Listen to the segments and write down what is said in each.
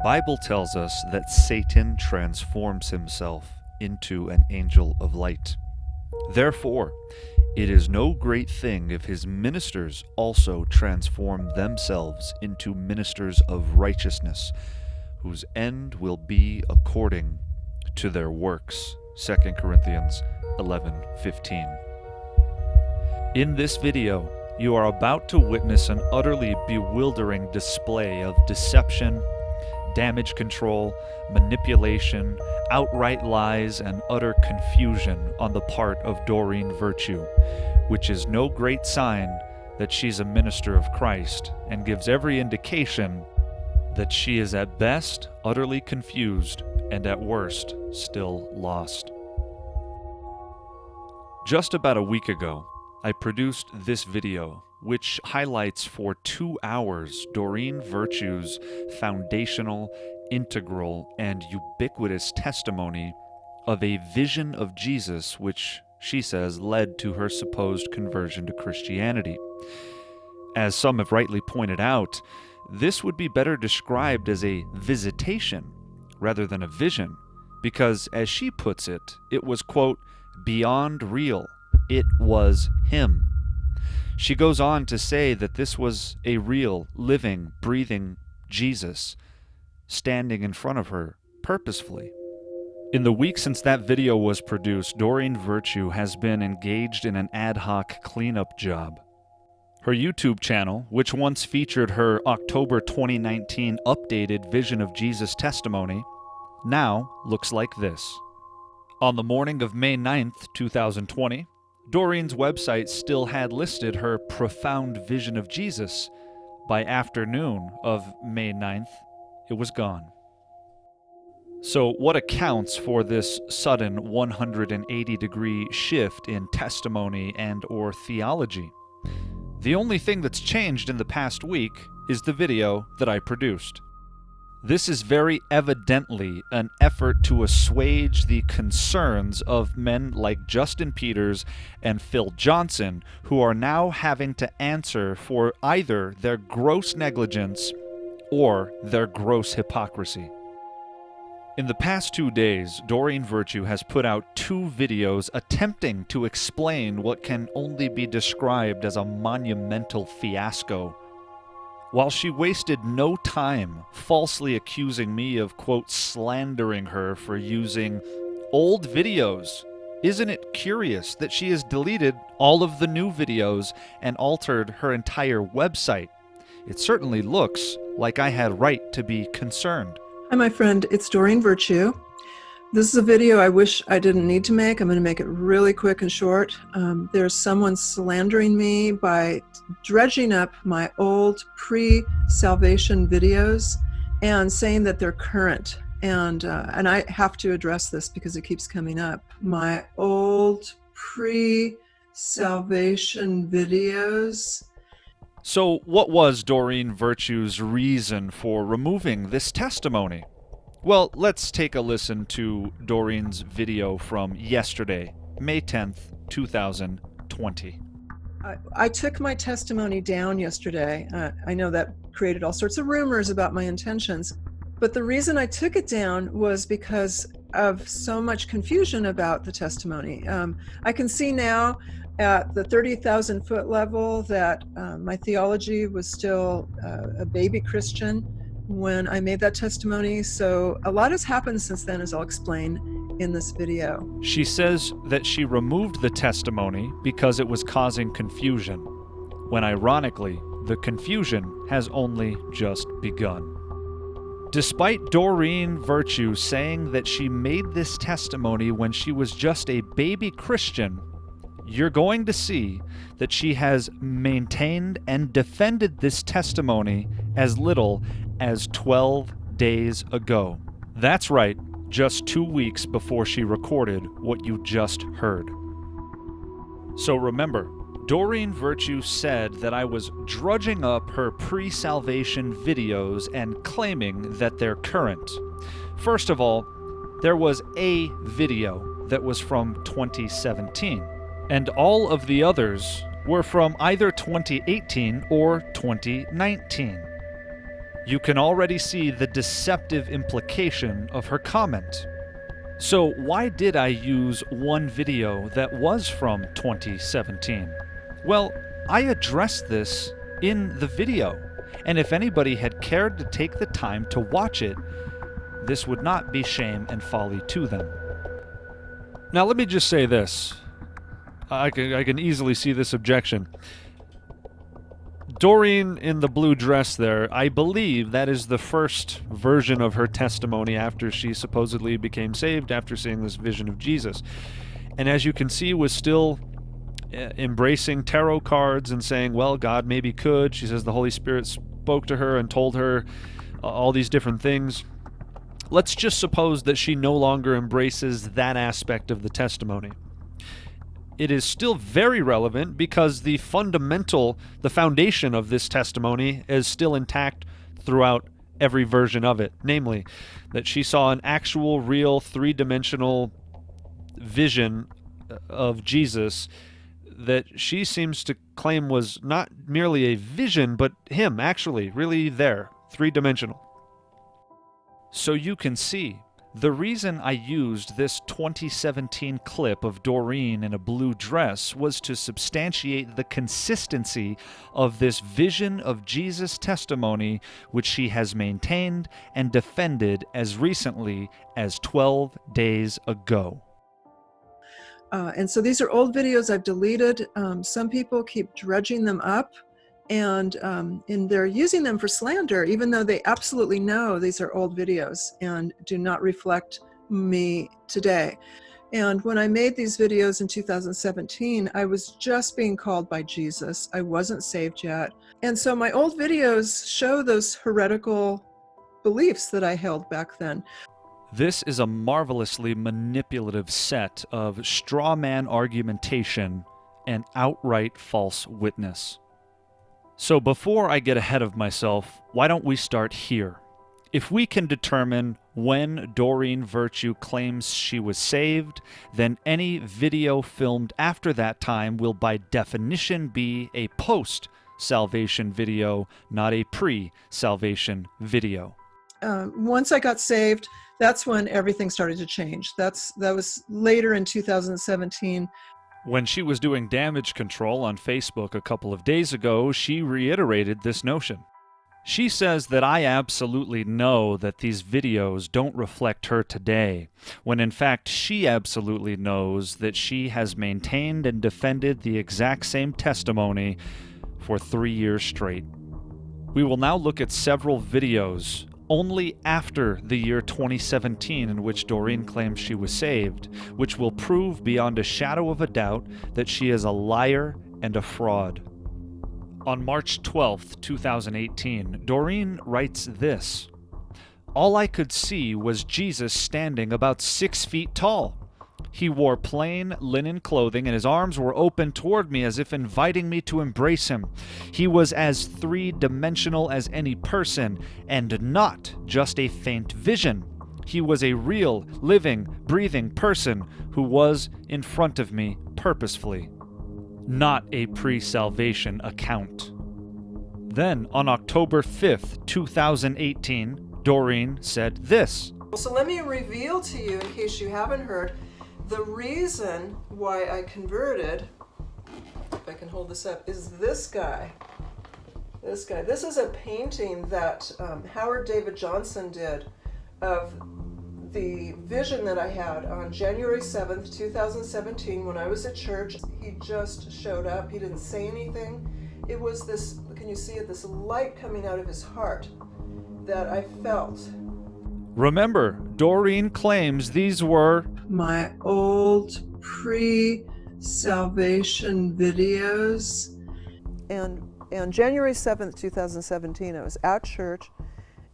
Bible tells us that Satan transforms himself into an angel of light. Therefore, it is no great thing if his ministers also transform themselves into ministers of righteousness, whose end will be according to their works. 2 Corinthians 11:15. In this video, you are about to witness an utterly bewildering display of deception, damage control, manipulation, outright lies, and utter confusion on the part of Doreen Virtue, which is no great sign that she's a minister of Christ and gives every indication that she is at best utterly confused and at worst still lost. Just about a week ago, I produced this video, which highlights for 2 hours Doreen Virtue's foundational, integral, and ubiquitous testimony of a vision of Jesus which, she says, led to her supposed conversion to Christianity. As some have rightly pointed out, this would be better described as a visitation rather than a vision, because, as she puts it, it was, quote, beyond real. It was him. She goes on to say that this was a real, living, breathing Jesus standing in front of her purposefully. In the week since that video was produced, Doreen Virtue has been engaged in an ad hoc cleanup job. Her YouTube channel, which once featured her October 2019 updated Vision of Jesus testimony, now looks like this. On the morning of May 9th, 2020, Doreen's website still had listed her profound vision of Jesus. By afternoon of May 9th, it was gone. So what accounts for this sudden 180-degree shift in testimony and or theology? The only thing that's changed in the past week is the video that I produced. This is very evidently an effort to assuage the concerns of men like Justin Peters and Phil Johnson, who are now having to answer for either their gross negligence or their gross hypocrisy. In the past 2 days, Doreen Virtue has put out 2 videos attempting to explain what can only be described as a monumental fiasco, while she wasted no time falsely accusing me of, quote, slandering her for using old videos. Isn't it curious that she has deleted all of the new videos and altered her entire website? It certainly looks like I had right to be concerned. Hi, my friend. It's Doreen Virtue. This is a video I wish I didn't need to make. I'm going to make it really quick and short. There's someone slandering me by dredging up my old pre-salvation videos and saying that they're current. And I have to address this because it keeps coming up. My old pre-salvation videos. So what was Doreen Virtue's reason for removing this testimony? Well, let's take a listen to Doreen's video from yesterday, May 10th, 2020. I took my testimony down yesterday. I know that created all sorts of rumors about my intentions, but the reason I took it down was because of so much confusion about the testimony. I can see now at the 30,000 foot level that my theology was still a baby Christian when I made that testimony. So a lot has happened since then, as I'll explain in this video. She says that she removed the testimony because it was causing confusion, when ironically, the confusion has only just begun. Despite Doreen Virtue saying that she made this testimony when she was just a baby Christian, you're going to see that she has maintained and defended this testimony as little as 12 days ago. That's right, just 2 weeks before she recorded what you just heard. So remember, Doreen Virtue said that I was drudging up her pre-salvation videos and claiming that they're current. First of all, there was a video that was from 2017, and all of the others were from either 2018 or 2019. You can already see the deceptive implication of her comment. So why did I use one video that was from 2017? Well, I addressed this in the video, and if anybody had cared to take the time to watch it, this would not be shame and folly to them. Now let me just say this. I can easily see this objection. Doreen in the blue dress there, I believe that is the first version of her testimony after she supposedly became saved after seeing this vision of Jesus. And as you can see, was still embracing tarot cards and saying, well, God maybe could. She says the Holy Spirit spoke to her and told her all these different things. Let's just suppose that she no longer embraces that aspect of the testimony. It is still very relevant because the foundation of this testimony is still intact throughout every version of it. Namely, that she saw an actual, real, three-dimensional vision of Jesus that she seems to claim was not merely a vision, but him actually really there, three-dimensional. So you can see, the reason I used this 2017 clip of Doreen in a blue dress was to substantiate the consistency of this vision of Jesus' testimony, which she has maintained and defended as recently as 12 days ago. And so these are old videos I've deleted. Some people keep dredging them up, and they're using them for slander, even though they absolutely know these are old videos and do not reflect me today. And when I made these videos in 2017, I was just being called by Jesus. I wasn't saved yet. And so my old videos show those heretical beliefs that I held back then. This is a marvelously manipulative set of straw man argumentation and outright false witness. So before I get ahead of myself, why don't we start here? If we can determine when Doreen Virtue claims she was saved, then any video filmed after that time will by definition be a post-salvation video, not a pre-salvation video. Once I got saved, that's when everything started to change. That was later in 2017. When she was doing damage control on Facebook a couple of days ago, she reiterated this notion. She says that I absolutely know that these videos don't reflect her today, when in fact she absolutely knows that she has maintained and defended the exact same testimony for 3 years straight. We will now look at several videos only after the year 2017 in which Doreen claims she was saved, which will prove beyond a shadow of a doubt that she is a liar and a fraud. On March 12th, 2018, Doreen writes this: "All I could see was Jesus standing about 6 feet tall. He wore plain linen clothing and his arms were open toward me as if inviting me to embrace him. He was as three-dimensional as any person and not just a faint vision. He was a real, living, breathing person who was in front of me purposefully. Not a pre-salvation account." Then, on October 5th, 2018, Doreen said this. So let me reveal to you, in case you haven't heard, the reason why I converted, if I can hold this up, is this guy. This guy. This is a painting that Howard David Johnson did of the vision that I had on January 7th, 2017, when I was at church. He just showed up. He didn't say anything. It was this, can you see it, this light coming out of his heart that I felt. Remember, Doreen claims these were my old pre-salvation videos. And on January 7th, 2017, I was at church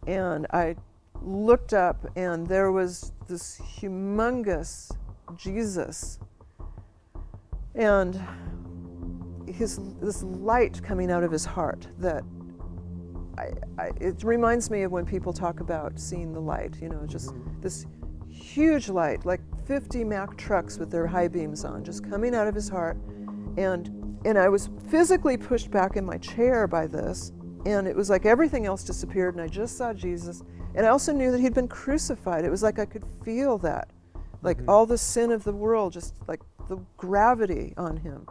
and I looked up and there was this humongous Jesus and this light coming out of his heart that it reminds me of when people talk about seeing the light, you know, just this huge light, like 50 Mack trucks with their high beams on, just coming out of his heart. And I was physically pushed back in my chair by this. And it was like everything else disappeared, and I just saw Jesus. And I also knew that he'd been crucified. It was like I could feel that, like all the sin of the world, just like the gravity on him.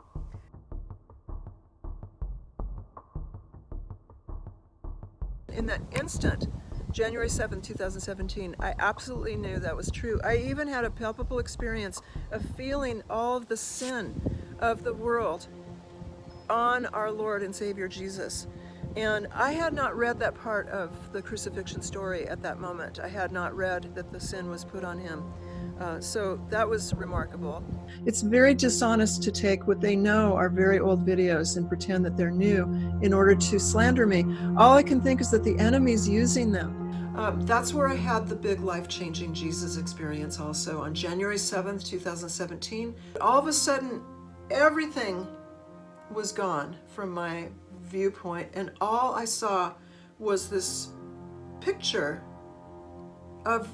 In that instant, January 7th, 2017, I absolutely knew that was true. I even had a palpable experience of feeling all of the sin of the world on our Lord and Savior Jesus. And I had not read that part of the crucifixion story at that moment. I had not read that the sin was put on him. So that was remarkable. It's very dishonest to take what they know are very old videos and pretend that they're new in order to slander me. All I can think is that the enemy's using them. That's where I had the big life-changing Jesus experience also on January 7th, 2017. All of a sudden, everything was gone from my viewpoint, and all I saw was this picture of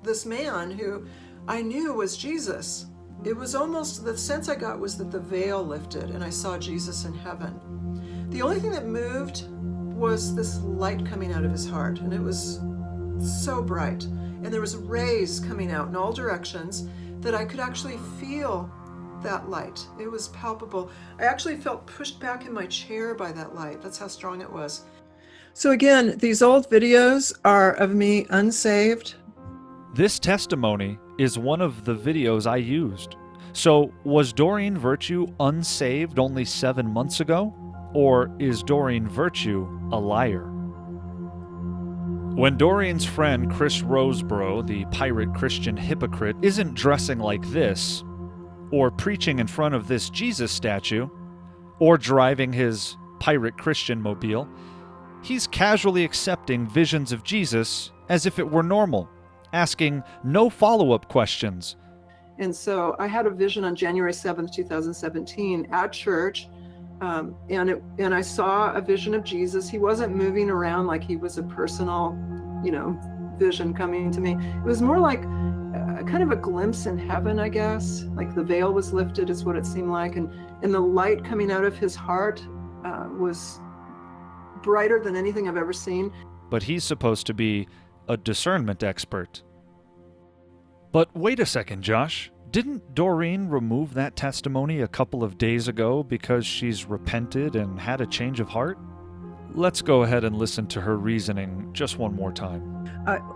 this man who I knew was Jesus. It was almost, the sense I got was that the veil lifted and I saw Jesus in heaven. The only thing that moved was this light coming out of his heart, and it was so bright, and there was rays coming out in all directions that I could actually feel that light. It was palpable. I actually felt pushed back in my chair by that light. That's how strong it was. So again, these old videos are of me unsaved. This testimony is one of the videos I used. So, was Doreen Virtue unsaved only 7 months ago? Or is Doreen Virtue a liar? When Doreen's friend Chris Roseborough, the pirate Christian hypocrite, isn't dressing like this, or preaching in front of this Jesus statue, or driving his pirate Christian mobile, he's casually accepting visions of Jesus as if it were normal, asking no follow-up questions. And so I had a vision on January 7th, 2017 at church, and I saw a vision of Jesus. He wasn't moving around like he was a personal, vision coming to me. It was more like kind of a glimpse in heaven, I guess. Like the veil was lifted is what it seemed like, and the light coming out of his heart was brighter than anything I've ever seen. But he's supposed to be a discernment expert. But wait a second, Josh. Didn't Doreen remove that testimony a couple of days ago because she's repented and had a change of heart? Let's go ahead and listen to her reasoning just one more time.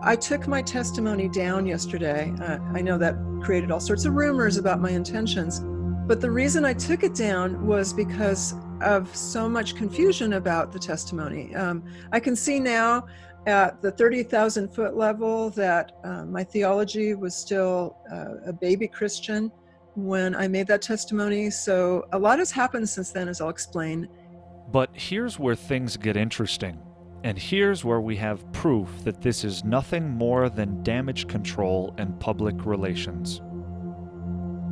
I took my testimony down yesterday. I know that created all sorts of rumors about my intentions, but the reason I took it down was because of so much confusion about the testimony. I can see now at the 30,000 foot level that my theology was still a baby Christian when I made that testimony. So a lot has happened since then, as I'll explain. But here's where things get interesting. And here's where we have proof that this is nothing more than damage control and public relations.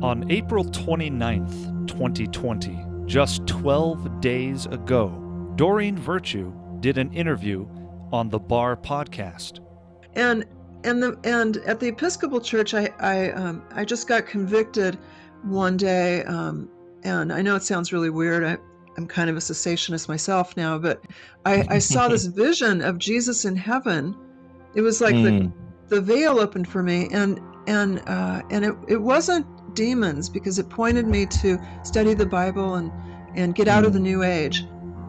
On April 29th, 2020, just 12 days ago, Doreen Virtue did an interview on the Bar podcast. And at the Episcopal Church, I just got convicted one day, and I know it sounds really weird. I'm kind of a cessationist myself now, but I saw this vision of Jesus in heaven. It was like the veil opened for me, and it wasn't demons, because it pointed me to study the Bible and get out of the New Age.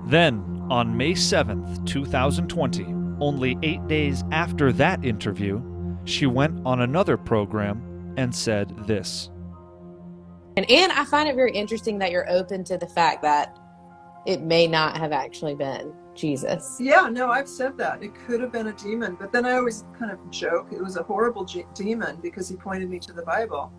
Then, on May 7th, 2020, only 8 days after that interview, she went on another program and said this. And I find it very interesting that you're open to the fact that it may not have actually been Jesus. Yeah, no, I've said that. It could have been a demon, but then I always kind of joke it was a horrible demon because he pointed me to the Bible.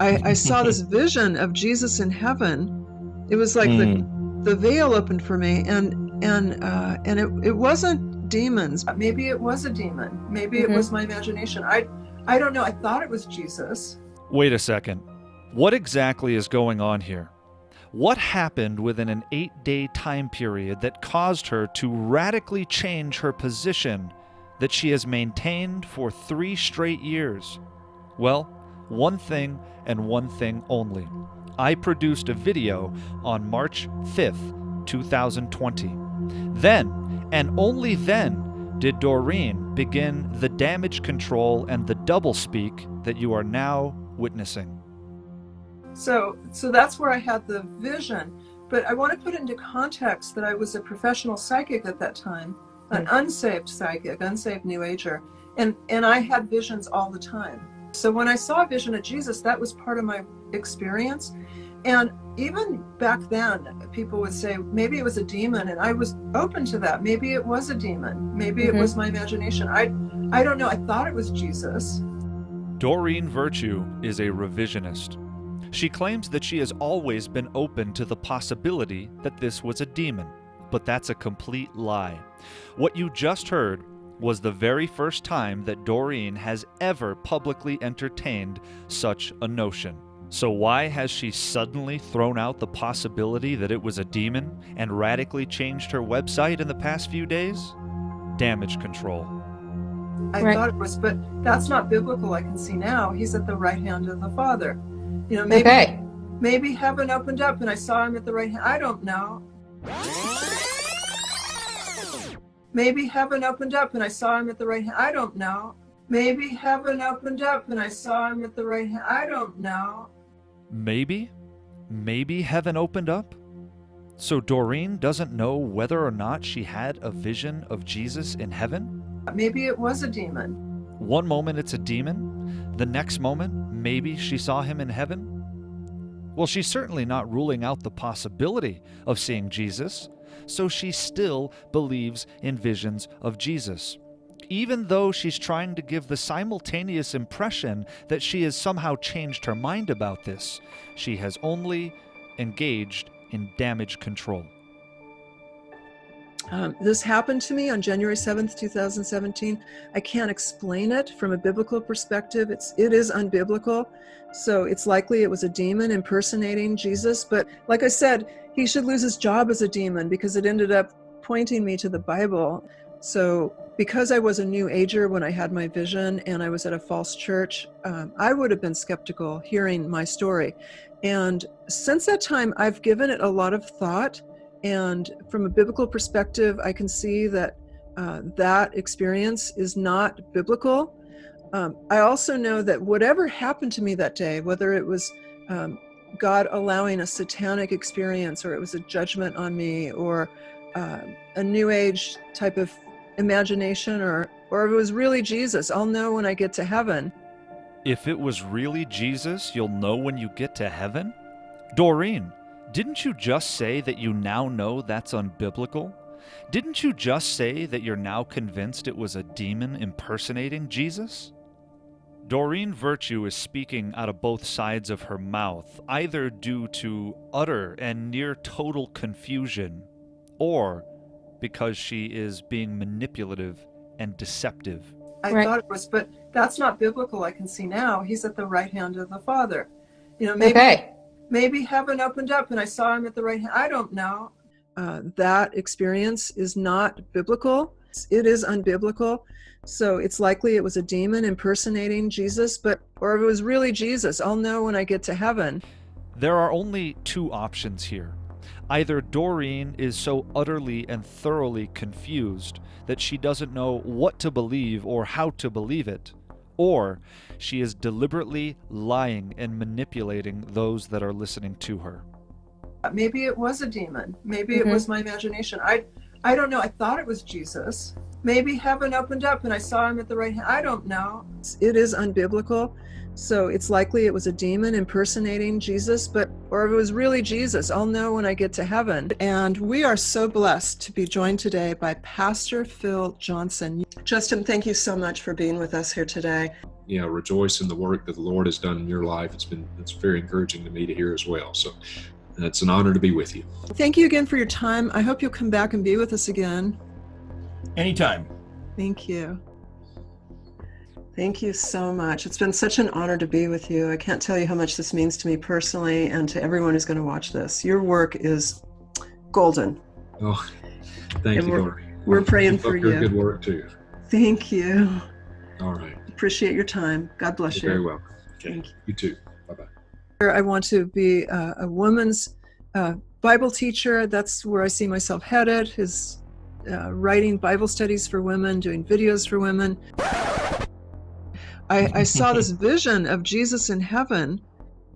I saw this vision of Jesus in heaven. It was like the veil opened for me, and it wasn't demons. Maybe it was a demon. Maybe it was my imagination. I don't know. I thought it was Jesus. Wait a second. What exactly is going on here? What happened within an 8-day time period that caused her to radically change her position that she has maintained for 3 straight years? Well, one thing and one thing only. I produced a video on March 5th, 2020. Then, and only then, did Doreen begin the damage control and the doublespeak that you are now witnessing. So that's where I had the vision. But I want to put into context that I was a professional psychic at that time, an unsaved psychic, unsaved New Ager, and I had visions all the time. So when I saw a vision of Jesus, that was part of my experience. And even back then, people would say, maybe it was a demon, and I was open to that. Maybe it was a demon. Maybe it was my imagination. I don't know. I thought it was Jesus. Doreen Virtue is a revisionist. She claims that she has always been open to the possibility that this was a demon, but that's a complete lie. What you just heard was the very first time that Doreen has ever publicly entertained such a notion. So why has she suddenly thrown out the possibility that it was a demon and radically changed her website in the past few days? Damage control. I thought it was, but that's not biblical. I can see now. He's at the right hand of the Father. You know, maybe heaven opened up and I saw him at the right hand. I don't know. Maybe heaven opened up and I saw him at the right hand. I don't know. Maybe heaven opened up and I saw him at the right hand. I don't know. Maybe heaven opened up? So Doreen doesn't know whether or not she had a vision of Jesus in heaven? Maybe it was a demon. One moment it's a demon, the next moment maybe she saw him in heaven? Well, she's certainly not ruling out the possibility of seeing Jesus, so she still believes in visions of Jesus, even though she's trying to give the simultaneous impression that she has somehow changed her mind about this. She has only engaged in damage control. This happened to me on January 7th, 2017. I can't explain it from a biblical perspective. It is unbiblical. So it's likely it was a demon impersonating Jesus. But like I said, he should lose his job as a demon because it ended up pointing me to the Bible. So because I was a New Ager when I had my vision and I was at a false church, I would have been skeptical hearing my story. And since that time, I've given it a lot of thought. And from a biblical perspective, I can see that that experience is not biblical. I also know that whatever happened to me that day, whether it was God allowing a satanic experience, or it was a judgment on me, or a New Age type of imagination, or if it was really Jesus, I'll know when I get to heaven. If it was really Jesus, you'll know when you get to heaven? Doreen, didn't you just say that you now know that's unbiblical? Didn't you just say that you're now convinced it was a demon impersonating Jesus? Doreen Virtue is speaking out of both sides of her mouth, either due to utter and near total confusion, or because she is being manipulative and deceptive. I thought it was, but that's not biblical. I can see now. He's at the right hand of the Father. You know, maybe heaven opened up and I saw him at the right hand. I don't know. That experience is not biblical. It is unbiblical. So it's likely it was a demon impersonating Jesus, or if it was really Jesus, I'll know when I get to heaven. There are only two options here. Either Doreen is so utterly and thoroughly confused that she doesn't know what to believe or how to believe it, or she is deliberately lying and manipulating those that are listening to her. Maybe it was a demon. Maybe it was my imagination. I don't know. I thought it was Jesus. Maybe heaven opened up and I saw him at the right hand. I don't know. It is unbiblical. So it's likely it was a demon impersonating Jesus, or if it was really Jesus, I'll know when I get to heaven. And we are so blessed to be joined today by Pastor Phil Johnson. Justin, thank you so much for being with us here today. You know, rejoice in the work that the Lord has done in your life. It's very encouraging to me to hear as well. So it's an honor to be with you. Thank you again for your time. I hope you'll come back and be with us again. Anytime. Thank you. Thank you so much. It's been such an honor to be with you. I can't tell you how much this means to me personally and to everyone who's going to watch this. Your work is golden. Oh, thank you, Lord. We're praying for you. Good work too. Thank you. All right. Appreciate your time. God bless you. You're very welcome. Okay. Thank you. You too. Bye-bye. I want to be a woman's Bible teacher. That's where I see myself headed, is writing Bible studies for women, doing videos for women. I saw this vision of Jesus in heaven.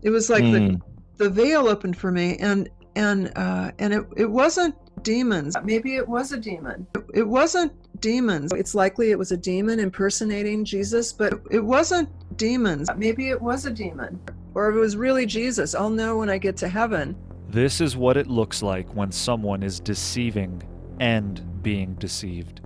It was like the veil opened for me, and it wasn't demons. Maybe it was a demon. It wasn't demons. It's likely it was a demon impersonating Jesus, but it wasn't demons. Maybe it was a demon. Or if it was really Jesus, I'll know when I get to heaven. This is what it looks like when someone is deceiving and being deceived.